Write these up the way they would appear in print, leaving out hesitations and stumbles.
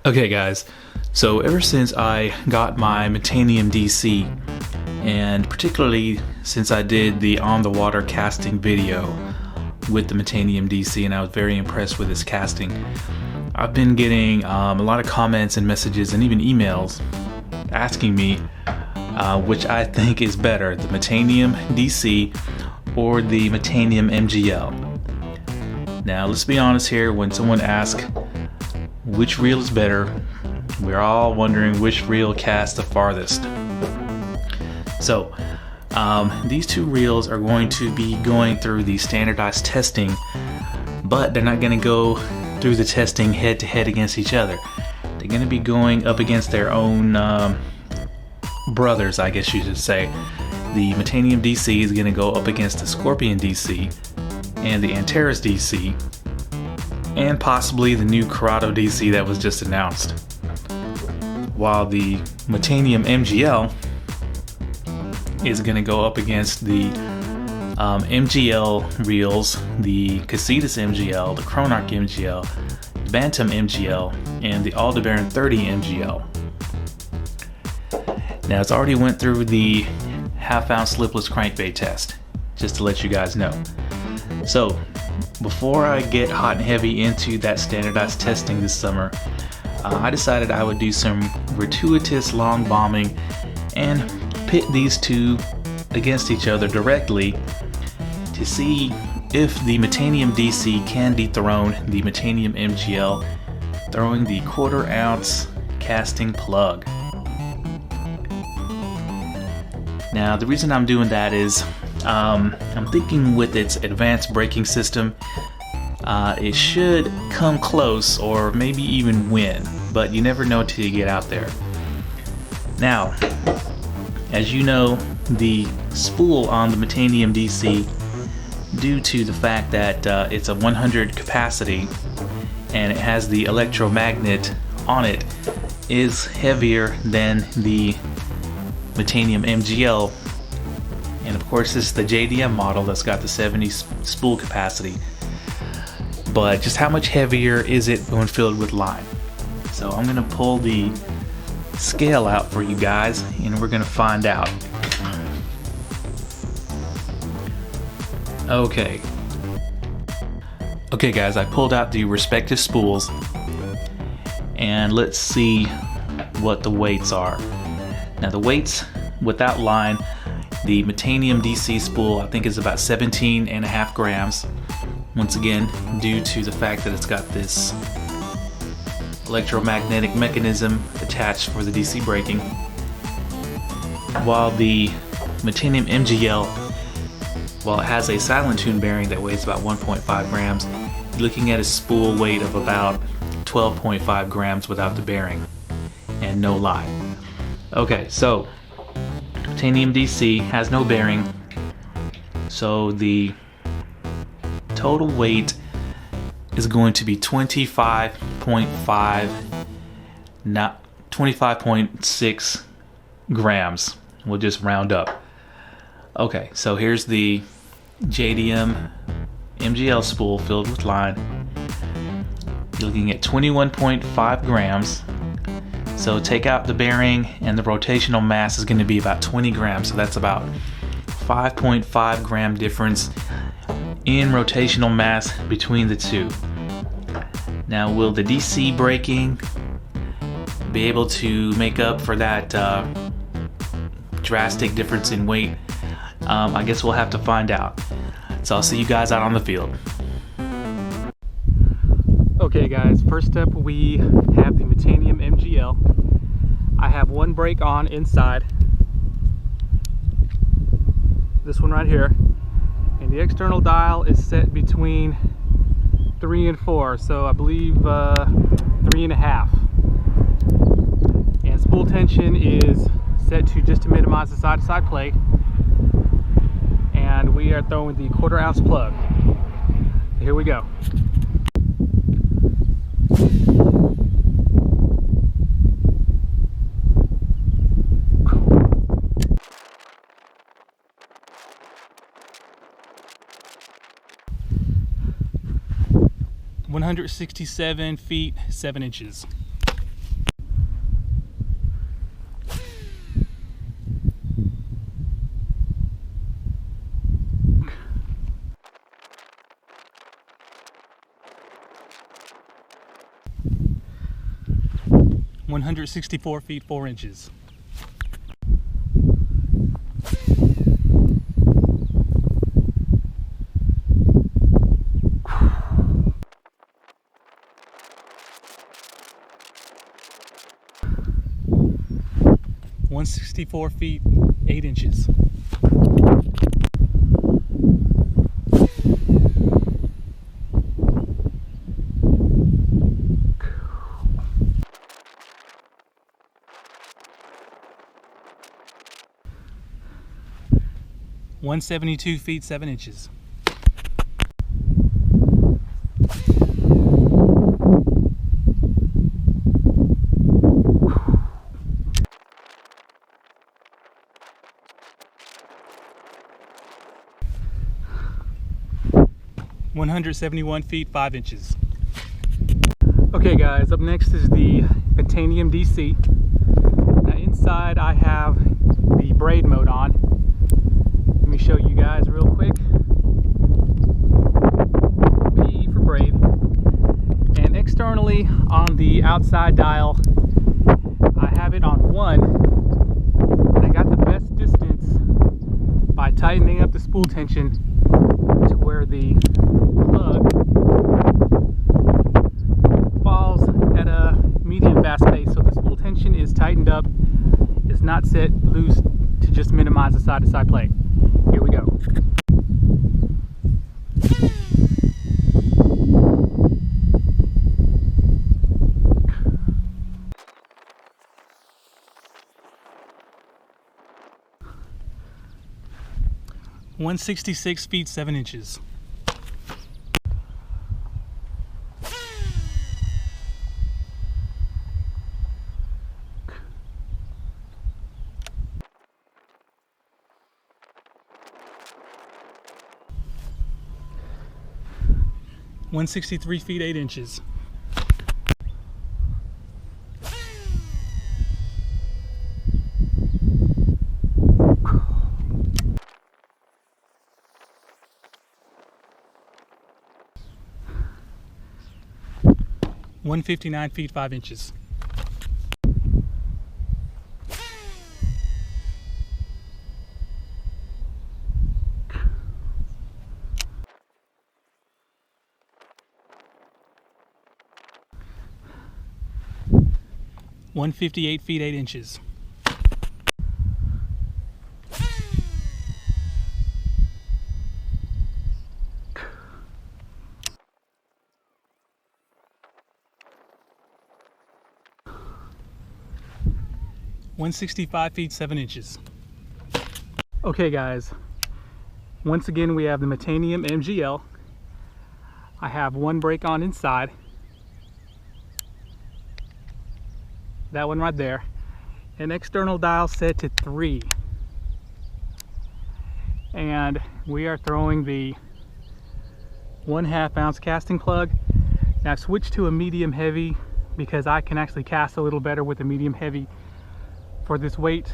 Okay guys, so ever since I got my Metanium DC, and particularly since I did the on the water casting video with the Metanium DC and I was very impressed with its casting, I've been getting a lot of comments and messages and even emails asking me which I think is better, the Metanium DC or the Metanium MGL. Now let's be honest here, when someone asks which reel is better, we're all wondering which reel casts the farthest. So these two reels are going to be going through the standardized testing, but they're not going to go through the testing head to head against each other. They're going to be going up against their own brothers, I guess you should say. The Metanium DC is going to go up against the Scorpion DC and the ANTARES DC, and possibly the new CURADO DC that was just announced. While the Metanium MGL is going to go up against the MGL reels, the CASITAS MGL, the CHRONARCH MGL, the BANTAM MGL, and the ALDEBARAN 30 MGL. Now it's already went through the half-ounce slipless crankbait test, just to let you guys know. So before I get hot and heavy into that standardized testing this summer, I decided I would do some gratuitous long bombing and pit these two against each other directly to see if the Metanium DC can dethrone the Metanium MGL throwing the 1/4 ounce casting plug. Now the reason I'm doing that is I'm thinking with its advanced braking system, it should come close or maybe even win, but you never know till you get out there. Now, as you know, the spool on the Metanium DC, due to the fact that it's a 100 capacity and it has the electromagnet on it, is heavier than the Metanium MGL. And of course this is the JDM model that's got the 70 spool capacity. But just how much heavier is it when filled with lime? So I'm gonna pull the scale out for you guys and we're gonna find out. Okay guys, I pulled out the respective spools and let's see what the weights are. Now the weights without line, the Metanium DC spool I think is about 17.5 grams. Once again, due to the fact that it's got this electromagnetic mechanism attached for the DC braking. While the Metanium MGL, while it has a silent tune bearing that weighs about 1.5 grams, you're looking at a spool weight of about 12.5 grams without the bearing and no line. Okay, so Metanium DC has no bearing, so the total weight is going to be 25.6 grams. We'll just round up. Okay, so here's the JDM MGL spool filled with line. You're looking at 21.5 grams. So take out the bearing and the rotational mass is going to be about 20 grams. So that's about 5.5 gram difference in rotational mass between the two. Now will the DC braking be able to make up for that drastic difference in weight? I guess we'll have to find out. So I'll see you guys out on the field. Okay guys, first up we have the Metanium MGL. I have one brake on inside, this one right here, and the external dial is set between 3 and 4, so I believe 3.5. And spool tension is set to just to minimize the side-to-side play, and we are throwing the 1/4 ounce plug. Here we go. (167 feet 7 inches). 164 feet 4 inches. $164 feet 8 inches. $172 feet 7 inches. $171 feet 5 inches. Okay guys, up next is the Metanium DC. Now inside I have the braid mode on. Let me show you guys real quick. P for braid. And externally on the outside dial, I have it on 1. And I got the best distance by tightening up the spool tension to where the plug falls at a medium fast pace. So the spool tension is tightened up, is not set loose to just minimize the side-to-side play. Here we go. $166 feet 7 inches. $163 feet 8 inches. $159 feet 5 inches. $158 feet 8 inches. $165 feet 7 inches. Okay guys, once again we have the Metanium MGL. I have one brake on inside. That one right there. An external dial set to 3. And we are throwing the 1/2 ounce casting plug. Now I've switched to a medium heavy because I can actually cast a little better with a medium heavy for this weight,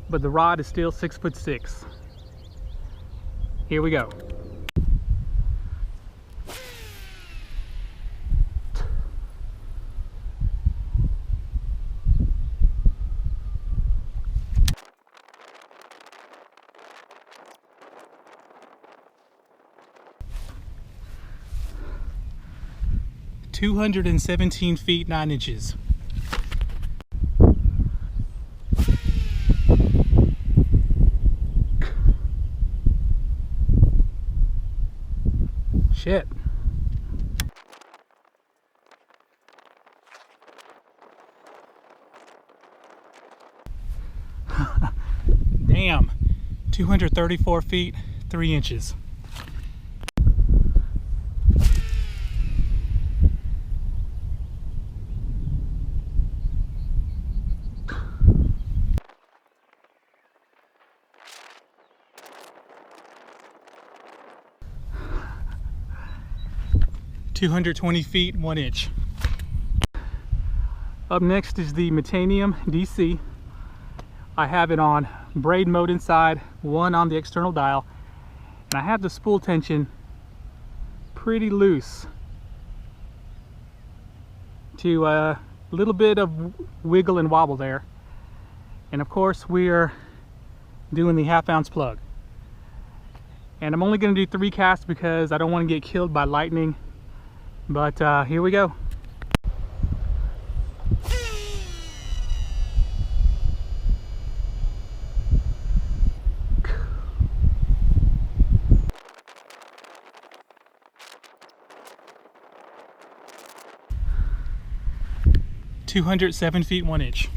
but the rod is still 6'6". Here we go. $217 feet 9 inches. Shit. Damn. 234 feet 3 inches. $220 feet 1 inch. Up next is the Metanium DC. I have it on braid mode inside, 1 on the external dial, and I have the spool tension pretty loose to A little bit of wiggle and wobble there. And of course we are doing the 1/2 ounce plug. And I'm only going to do 3 casts because I don't want to get killed by lightning. But here we go. "207 feet 1 inch.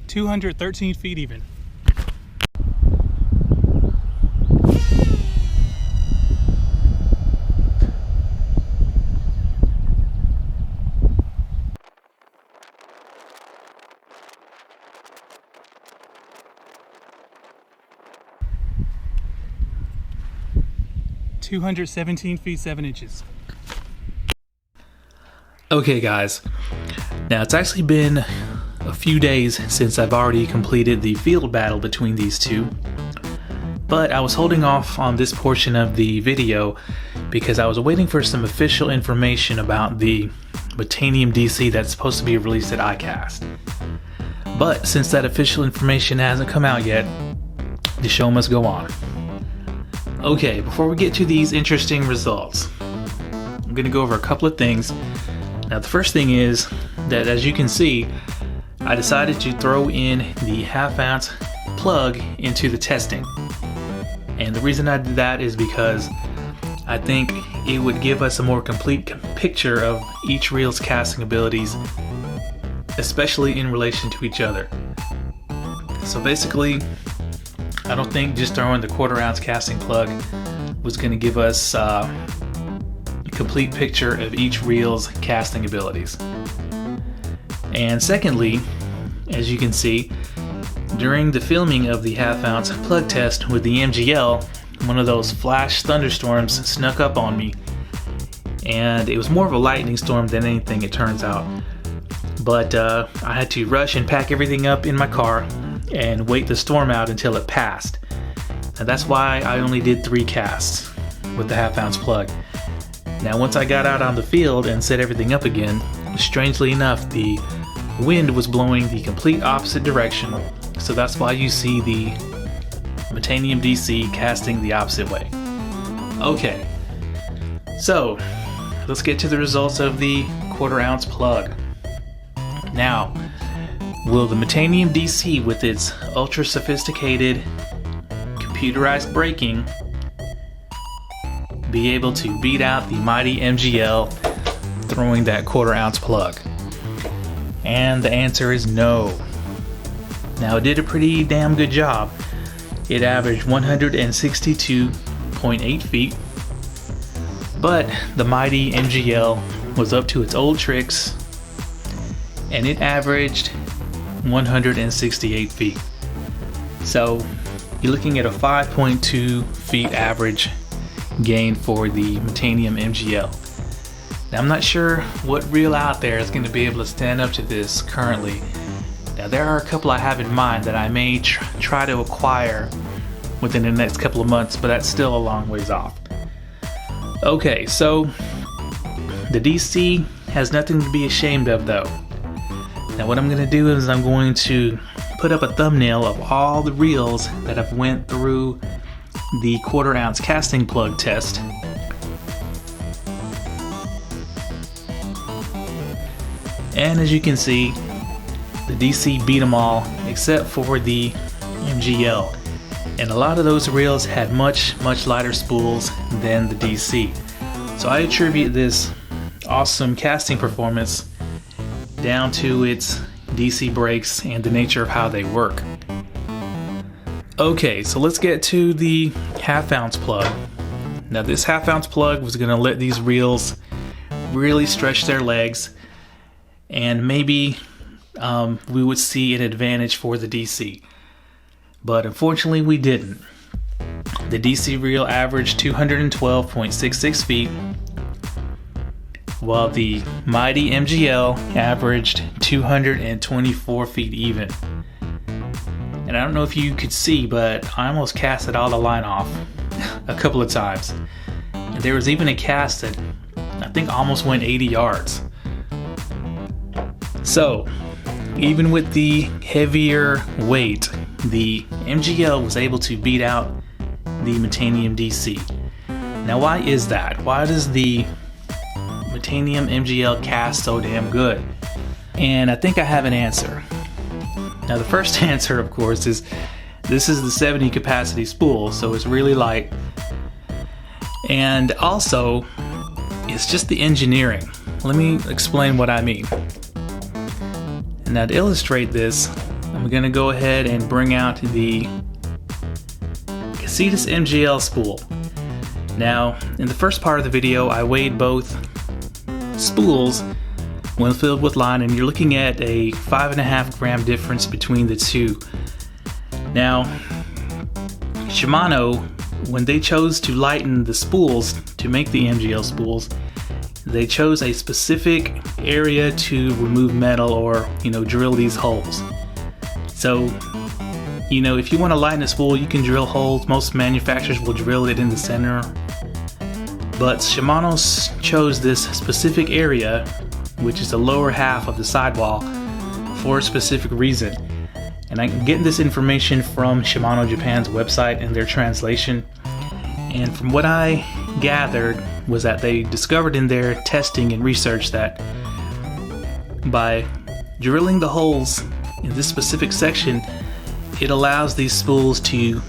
"213 feet even. "217 feet 7 inches. Okay guys, now it's actually been a few days since I've already completed the field battle between these two, but I was holding off on this portion of the video because I was waiting for some official information about the Metanium DC that's supposed to be released at ICAST. But since that official information hasn't come out yet, the show must go on. Okay, before we get to these interesting results, I'm going to go over a couple of things. Now the first thing is that, as you can see, I decided to throw in the 1/2 ounce plug into the testing. And the reason I did that is because I think it would give us a more complete picture of each reel's casting abilities, especially in relation to each other. So basically, I don't think just throwing the 1/4 ounce casting plug was going to give us a complete picture of each reel's casting abilities. And secondly, as you can see, during the filming of the 1/2 ounce plug test with the MGL, one of those flash thunderstorms snuck up on me, and it was more of a lightning storm than anything, it turns out. But I had to rush and pack everything up in my car and wait the storm out until it passed. And that's why I only did 3 casts with the 1/2 ounce plug. Now once I got out on the field and set everything up again, strangely enough, the wind was blowing the complete opposite direction, so that's why you see the Metanium DC casting the opposite way. Okay, so let's get to the results of the 1/4 ounce plug. Now, will the Metanium DC with its ultra sophisticated computerized braking be able to beat out the mighty MGL throwing that 1/4 ounce plug? And the answer is no. Now it did a pretty damn good job. It averaged 162.8 feet, but the mighty MGL was up to its old tricks and it averaged 168 feet. So you're looking at a 5.2 feet average gain for the Metanium MGL. Now I'm not sure what reel out there is going to be able to stand up to this currently. Now there are a couple I have in mind that I may try to acquire within the next couple of months, but that's still a long ways off. Okay, so the DC has nothing to be ashamed of though. Now what I'm going to do is I'm going to put up a thumbnail of all the reels that have went through the 1/4 ounce casting plug test. And as you can see, the DC beat them all except for the MGL. And a lot of those reels had much lighter spools than the DC. So I attribute this awesome casting performance down to its DC brakes and the nature of how they work. Okay, so let's get to the 1/2 ounce plug. Now this 1/2 ounce plug was going to let these reels really stretch their legs, and maybe we would see an advantage for the DC. But unfortunately we didn't. The DC reel averaged 212.66 feet, while the mighty MGL averaged 224 feet even. And I don't know if you could see, but I almost casted all the line off a couple of times. And there was even a cast that I think almost went 80 yards. So, even with the heavier weight, the MGL was able to beat out the Metanium DC. Now, why is that? Why does the Metanium MGL cast so damn good? And I think I have an answer. Now, the first answer, of course, is this is the 70 capacity spool, so it's really light. And also, it's just the engineering. Let me explain what I mean. And now, to illustrate this, I'm going to go ahead and bring out the CASITAS MGL spool. Now, in the first part of the video, I weighed both spools when filled with line, and you're looking at a 5.5 gram difference between the two. Now, SHIMANO, when they chose to lighten the spools to make the MGL spools, they chose a specific area to remove metal or, drill these holes. So, if you want to lighten a spool, you can drill holes. Most manufacturers will drill it in the center. But SHIMANO chose this specific area, which is the lower half of the sidewall, for a specific reason. And I'm getting this information from Shimano Japan's website and their translation. And from what I gathered was that they discovered in their testing and research that by drilling the holes in this specific section, it allows these spools to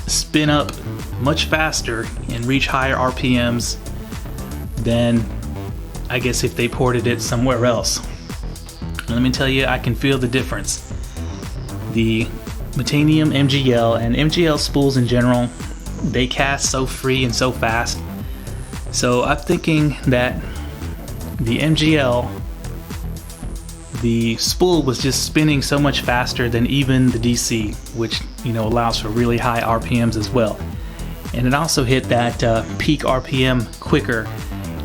spin up much faster and reach higher RPMs than, I guess, if they ported it somewhere else. And let me tell you, I can feel the difference. The Metanium MGL and MGL spools in general, they cast so free and so fast. So I'm thinking that the MGL, the spool was just spinning so much faster than even the DC, which allows for really high RPMs as well. And it also hit that peak RPM quicker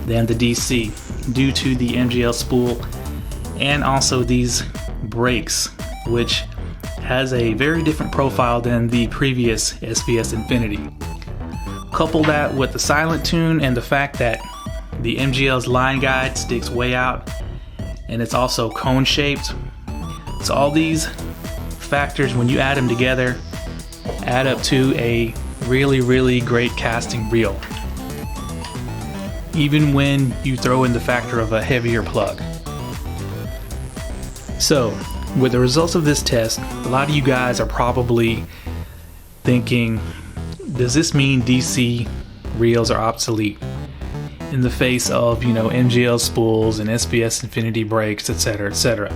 than the DC due to the MGL spool and also these brakes, which has a very different profile than the previous SBS Infinity. Couple that with the silent tune and the fact that the MGL's line guide sticks way out and it's also cone shaped. So all these factors, when you add them together, add up to a really great casting reel, even when you throw in the factor of a heavier plug. So with the results of this test, a lot of you guys are probably thinking, does this mean DC reels are obsolete in the face of MGL spools and SBS Infinity brakes, etc., etc.?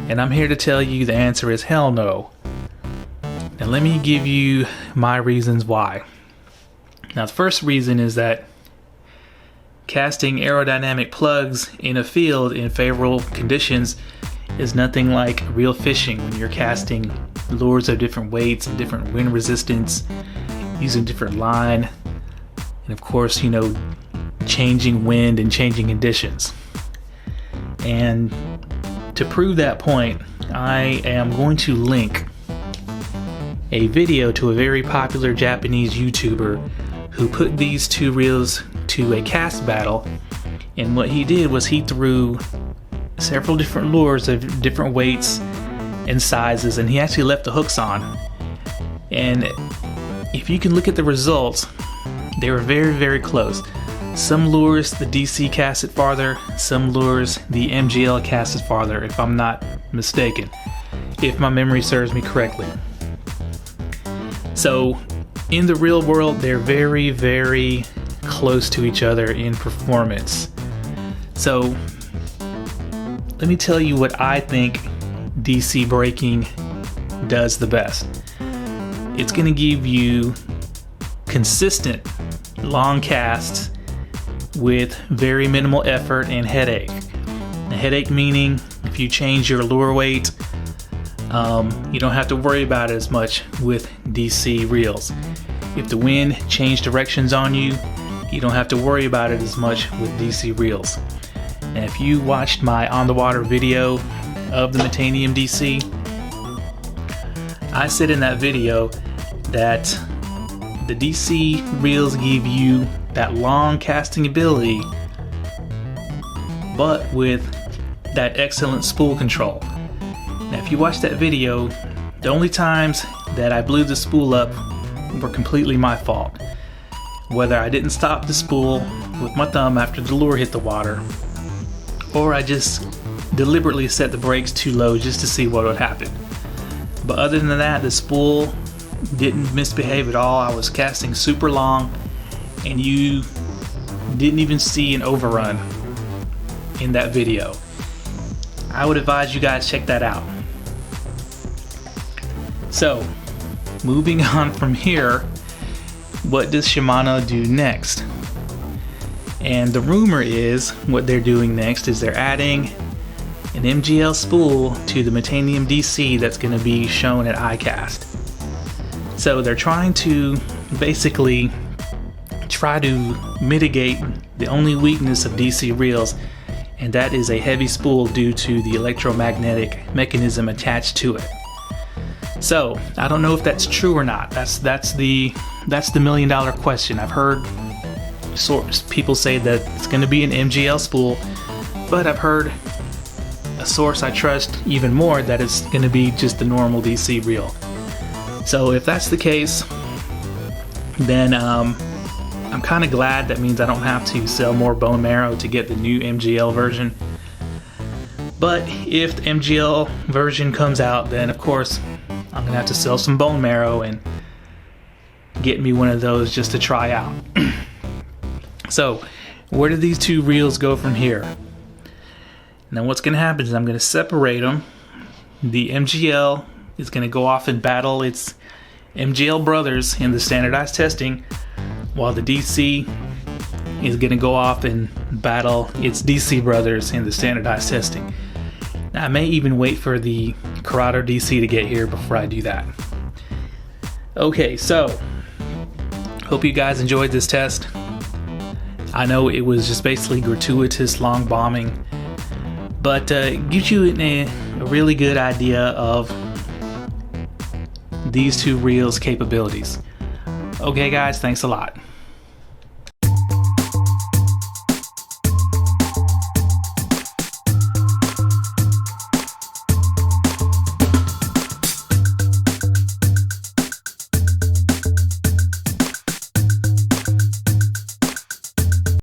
And I'm here to tell you the answer is hell no. And let me give you my reasons why. Now, the first reason is that casting aerodynamic plugs in a field in favorable conditions is nothing like real fishing when you're casting lures of different weights and different wind resistance, using different line, and of course, changing wind and changing conditions. And to prove that point, I am going to link a video to a very popular Japanese YouTuber who put these two reels to a cast battle. And what he did was he threw several different lures of different weights and sizes, and he actually left the hooks on. And if you can look at the results, they were very close. Some lures the DC casted farther, some lures the MGL casted farther, if I'm not mistaken, if my memory serves me correctly. So in the real world, they're very close to each other in performance. So let me tell you what I think DC braking does the best. It's going to give you consistent long casts with very minimal effort and headache. The headache meaning if you change your lure weight, you don't have to worry about it as much with DC reels. if the wind changed directions on you, you don't have to worry about it as much with DC reels. And if you watched my on the water video of the Metanium DC, I said in that video that the DC reels give you that long casting ability, but with that excellent spool control. Now if you watch that video, the only times that I blew the spool up were completely my fault. Whether I didn't stop the spool with my thumb after the lure hit the water, or I just deliberately set the brakes too low just to see what would happen. But other than that, the spool didn't misbehave at all. I was casting super long, and you didn't even see an overrun in that video. I would advise you guys check that out. So, moving on from here, what does Shimano do next? And the rumor is what they're doing next is they're adding an MGL spool to the Metanium DC that's going to be shown at ICAST. So they're trying to basically try to mitigate the only weakness of DC reels, and that is a heavy spool due to the electromagnetic mechanism attached to it. So I don't know if that's true or not. That's the $1 million question. I've heard people say that it's going to be an MGL spool, but I've heard a source I trust even more that it's going to be just the normal DC reel. So if that's the case, then I'm kind of glad. That means I don't have to sell more bone marrow to get the new MGL version. But if the MGL version comes out, then of course I'm gonna have to sell some bone marrow and get me one of those just to try out. So where do these two reels go from here? Now what's gonna happen is I'm gonna separate them. The MGL is gonna go off and battle its MGL brothers in the standardized testing, while the DC is gonna go off and battle its DC brothers in the standardized testing. Now, I may even wait for the CURADO DC to get here before I do that. Okay, so hope you guys enjoyed this test. I know it was just basically gratuitous long bombing, but it gives you a really good idea of these two reels' capabilities. Okay guys, thanks a lot.